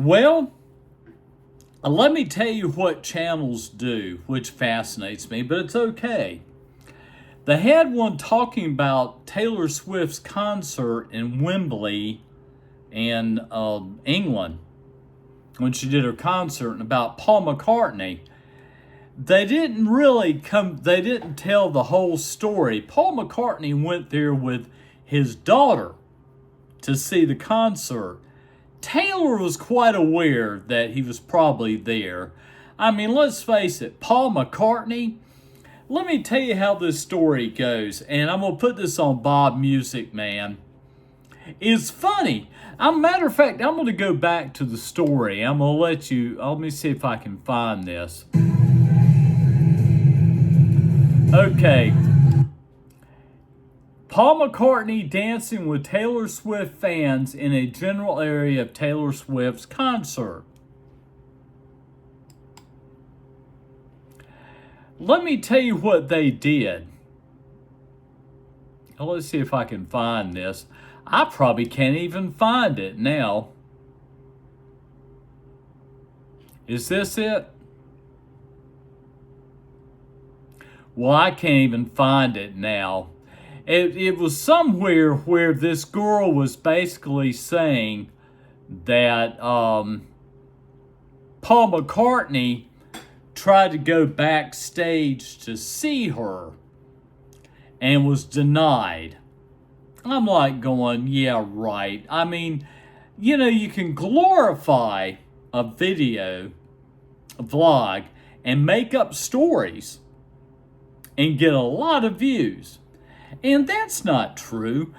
Well, let me tell you what channels do, which fascinates me, but it's okay. They had one talking about Taylor Swift's concert in Wembley in England when she did her concert, and about Paul McCartney. They didn't tell the whole story. Paul McCartney went there with his daughter to see the concert. Taylor was quite aware that he was probably there. I mean, let's face it, Paul McCartney, let me tell you how this story goes, and I'm going to put this on Bob Music Man. It's funny. Matter of fact, I'm going to go back to the story. Let me see if I can find this. Okay. Paul McCartney dancing with Taylor Swift fans in a general area of Taylor Swift's concert. Let me tell you what they did. Let's see if I can find this. I probably can't even find it now. Is this it? Well, I can't even find it now. It was somewhere where this girl was basically saying that Paul McCartney tried to go backstage to see her and was denied. I'm like going, yeah, right. I mean, you can glorify a video, a vlog, and make up stories and get a lot of views. And that's not true.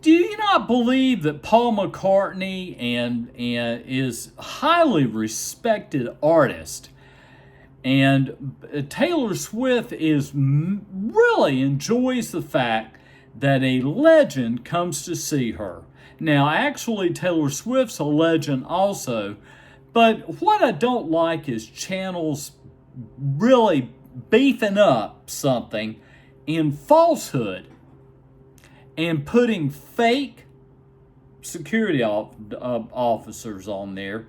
Do you not believe that Paul McCartney and is highly respected artist? And Taylor Swift really enjoys the fact that a legend comes to see her. Now, actually, Taylor Swift's a legend also, but what I don't like is channels really beefing up something in falsehood and putting fake security officers on there.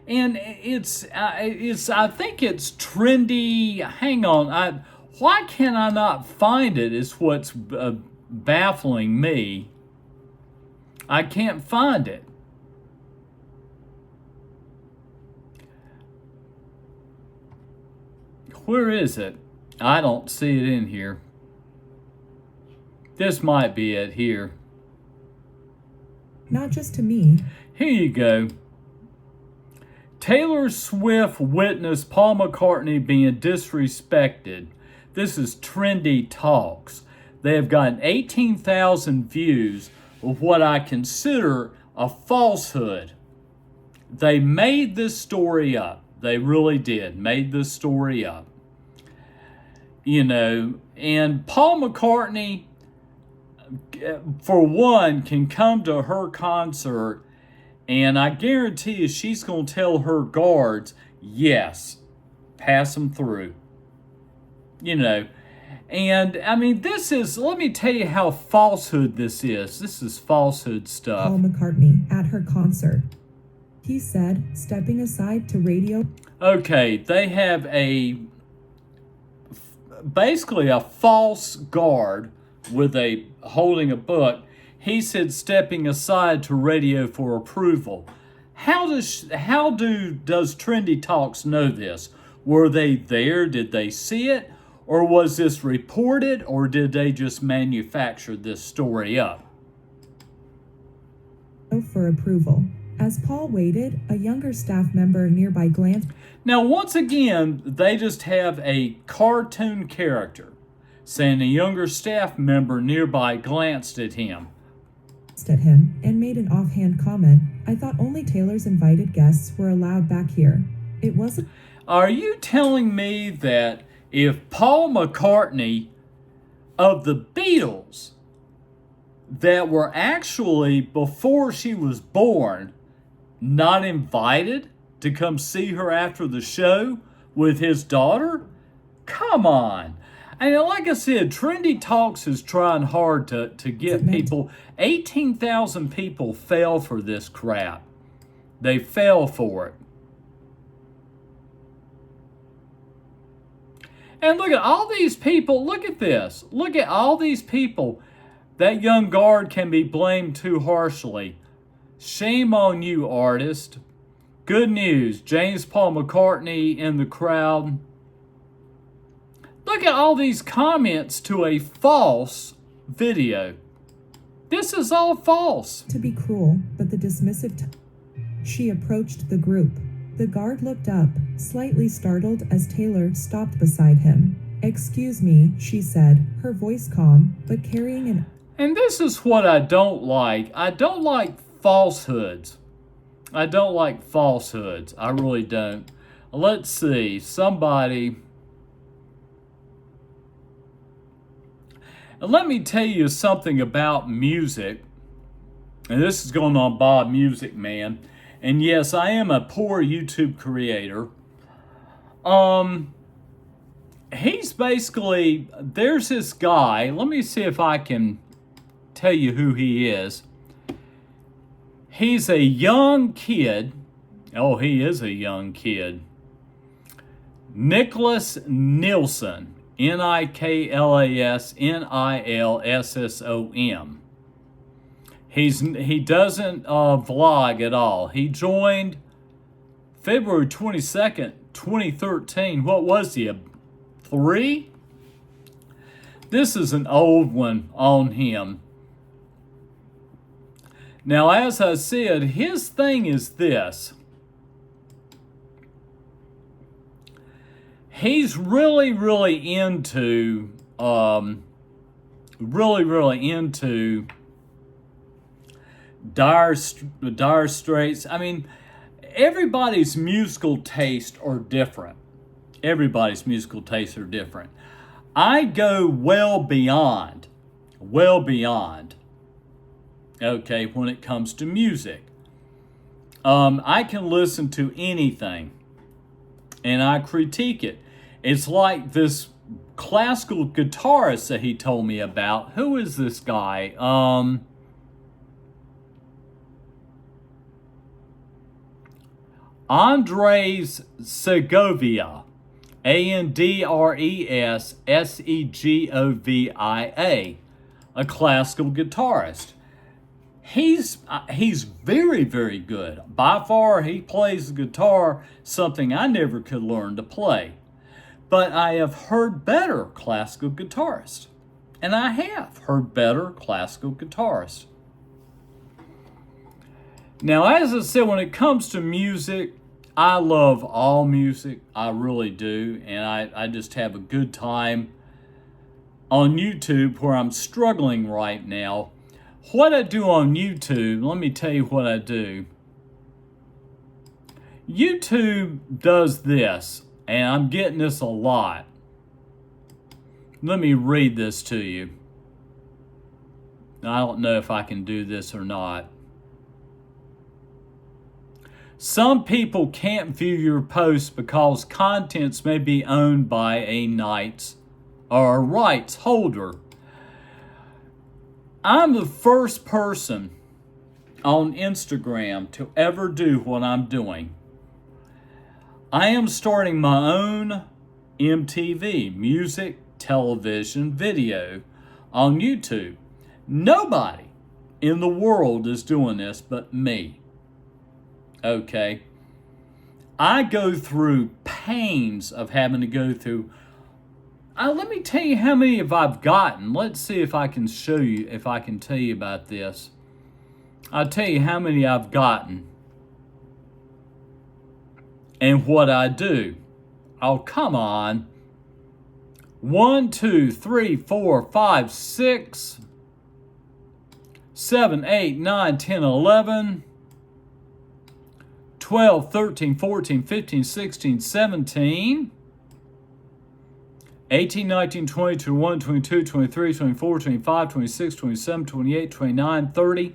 And I think it's trendy. Hang on, why can I not find it? Is what's baffling me. I can't find it. Where is it? I don't see it in here. This might be it here. Not just to me. Here you go. Taylor Swift witnessed Paul McCartney being disrespected. This is Trendy Talks. They have gotten 18,000 views of what I consider a falsehood. They made this story up. They really did. Made this story up. And Paul McCartney, for one, can come to her concert, and I guarantee you she's going to tell her guards, yes, pass them through. And I mean, let me tell you how falsehood this is. This is falsehood stuff. Paul McCartney at her concert. He said, stepping aside to radio. Okay, they have basically a false guard holding a book. He said stepping aside to radio for approval. How does Trendy Talks know this? Were they there? Did they see it? Or was this reported? Or did they just manufacture this story up? For approval. As Paul waited, a younger staff member nearby glanced. Now, once again, they just have a cartoon character saying a younger staff member nearby glanced at him. At him and made an offhand comment. I thought only Taylor's invited guests were allowed back here. It wasn't. Are you telling me that if Paul McCartney of the Beatles that were actually, before she was born, not invited to come see her after the show with his daughter? Come on. And like I said, Trendy Talks is trying hard to get people. 18,000 people fell for this crap. They fell for it. And look at all these people. Look at this. Look at all these people. That young guard can be blamed too harshly. Shame on you, artist. Good news. James Paul McCartney in the crowd. Look at all these comments to a false video. This is all false. To be cruel, but the dismissive she approached the group. The guard looked up, slightly startled as Taylor stopped beside him. "Excuse me," she said, her voice calm, but carrying an... And this is what I don't like. I don't like falsehoods. I don't like falsehoods. I really don't. Let's see. Somebody... And let me tell you something about music. And this is going on Bob Music Man. And yes, I am a poor YouTube creator. He's basically, there's this guy. Let me see if I can tell you who he is. He's a young kid. Oh, he is a young kid. Nicholas Nilsson. Niklasnilssom. He doesn't vlog at all. He joined February 22nd, 2013. What was he, a 3? This is an old one on him. Now, as I said, his thing is this. He's really into, Dire Straits. I mean, everybody's musical tastes are different. I go well beyond, okay, when it comes to music. I can listen to anything, and I critique it. It's like this classical guitarist that he told me about. Who is this guy? Andres Segovia. Andres Segovia. A classical guitarist. He's very good. By far, he plays the guitar, something I never could learn to play. But I have heard better classical guitarists. And I have heard better classical guitarists. Now, as I said, when it comes to music, I love all music. I really do. And I just have a good time on YouTube, where I'm struggling right now. What I do on YouTube, let me tell you what I do. YouTube does this, and I'm getting this a lot. Let me read this to you. I don't know if I can do this or not. Some people can't view your posts because contents may be owned by a rights holder. I'm the first person on Instagram to ever do what I'm doing. I am starting my own MTV, music, television, video, on YouTube. Nobody in the world is doing this but me. Okay? I go through pains of having to go through. Let me tell you how many I've gotten. Let's see if I can show you, if I can tell you about this. I'll tell you how many I've gotten and what I do. Oh, come on. 1, 2, 3, 4, 5, 6, 7, 8, 9, 10, 11, 12, 13, 14, 15, 16, 17, 18, 19, 20, 21, 22, 23, 24, 25, 26, 27, 28, 29, 30.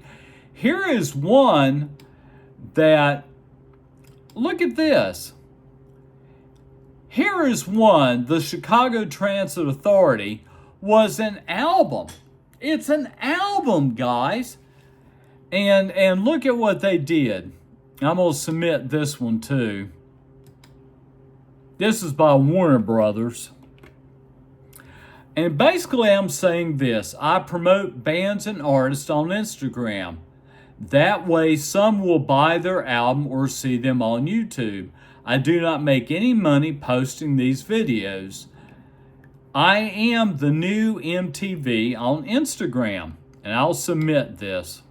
Here is one that, look at this. Here is one, the Chicago Transit Authority, was an album. It's an album, guys. And look at what they did. I'm going to submit this one too. This is by Warner Brothers. And basically I'm saying this: I promote bands and artists on Instagram. That way some will buy their album or see them on YouTube. I do not make any money posting these videos. I am the new MTV on Instagram, and I'll submit this.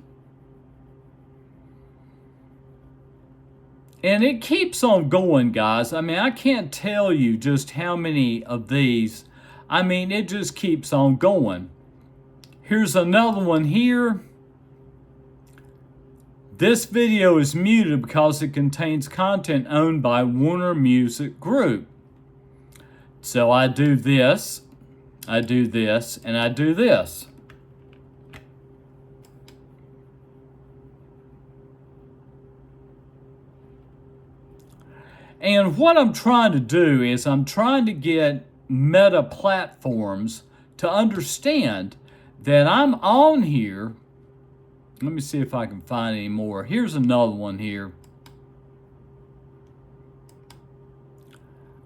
And it keeps on going, guys. I mean, I can't tell you just how many of these. I mean, it just keeps on going. Here's another one here. This video is muted because it contains content owned by Warner Music Group. So I do this, and I do this. And what I'm trying to do is I'm trying to get Meta platforms to understand that I'm on here. Let me see if I can find any more. Here's another one here.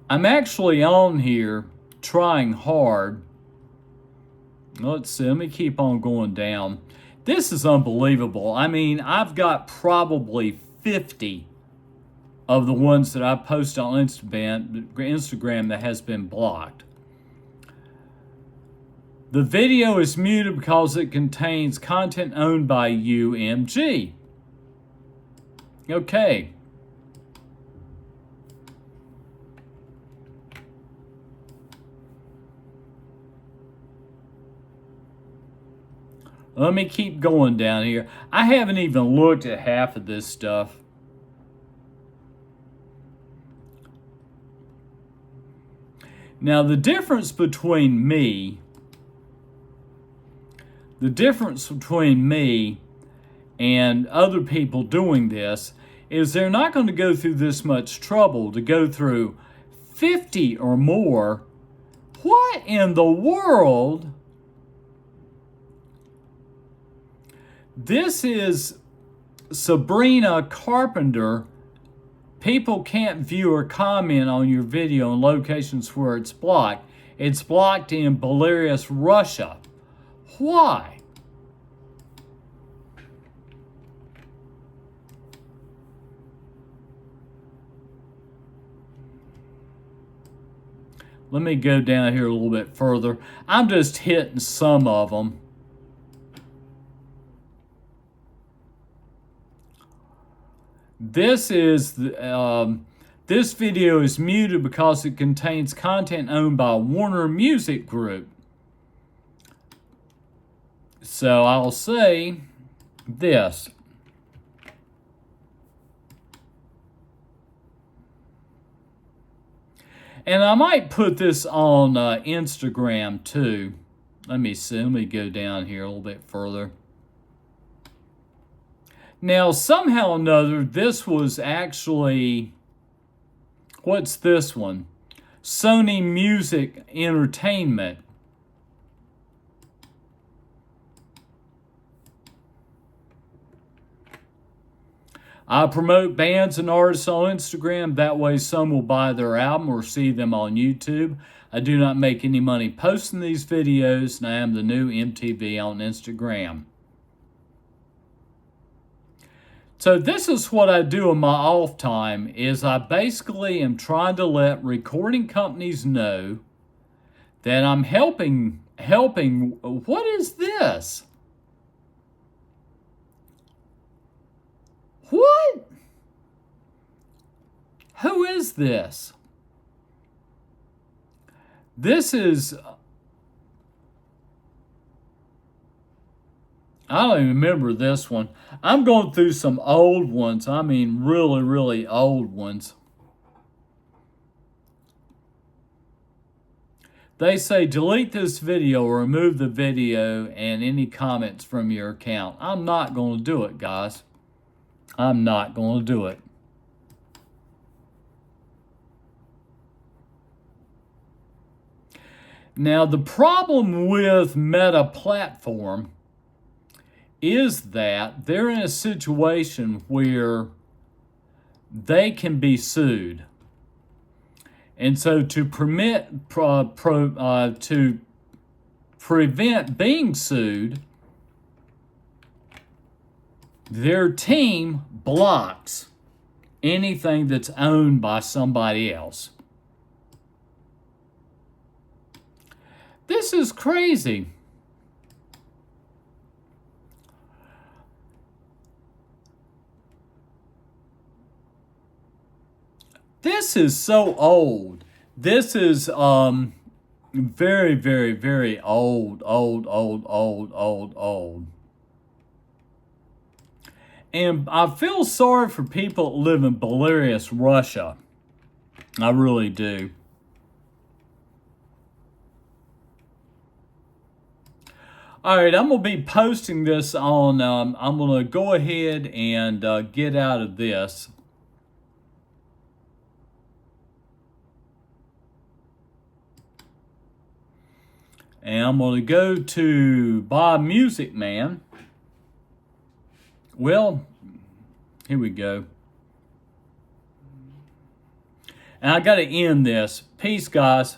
I'm actually on here trying hard. Let's see, let me keep on going down. This is unbelievable. I mean, I've got probably 50 of the ones that I post on Instagram that has been blocked. The video is muted because it contains content owned by UMG. Okay. Let me keep going down here. I haven't even looked at half of this stuff. Now, the difference between me and other people doing this is they're not going to go through this much trouble to go through 50 or more. What in the world? This is Sabrina Carpenter. People can't view or comment on your video in locations where it's blocked. It's blocked in Belarus, Russia. Why? Let me go down here a little bit further. I'm just hitting some of them. This video is muted because it contains content owned by Warner Music Group. So I'll say this. And I might put this on Instagram too. Let me see. Let me go down here a little bit further. Now, somehow or another, this was actually, what's this one? Sony Music Entertainment. I promote bands and artists on Instagram. That way some will buy their album or see them on YouTube. I do not make any money posting these videos, and I am the new MTV on Instagram. So this is what I do in my off time, is I basically am trying to let recording companies know that I'm helping. What is this? What? Who is this? This is, I don't even remember this one. I'm going through some old ones. I mean, really, really old ones. They say, delete this video or remove the video and any comments from your account. I'm not going to do it, guys. I'm not going to do it. Now, the problem with Meta platform is that they're in a situation where they can be sued. And so to prevent being sued, their team blocks anything that's owned by somebody else. This is crazy. This is so old. This is very, very, very old. And I feel sorry for people that live in Belarus, Russia. I really do. All right, I'm going to be posting this on, I'm going to go ahead and get out of this. And I'm going to go to Bob Music Man. Well, here we go. And I got to end this. Peace, guys.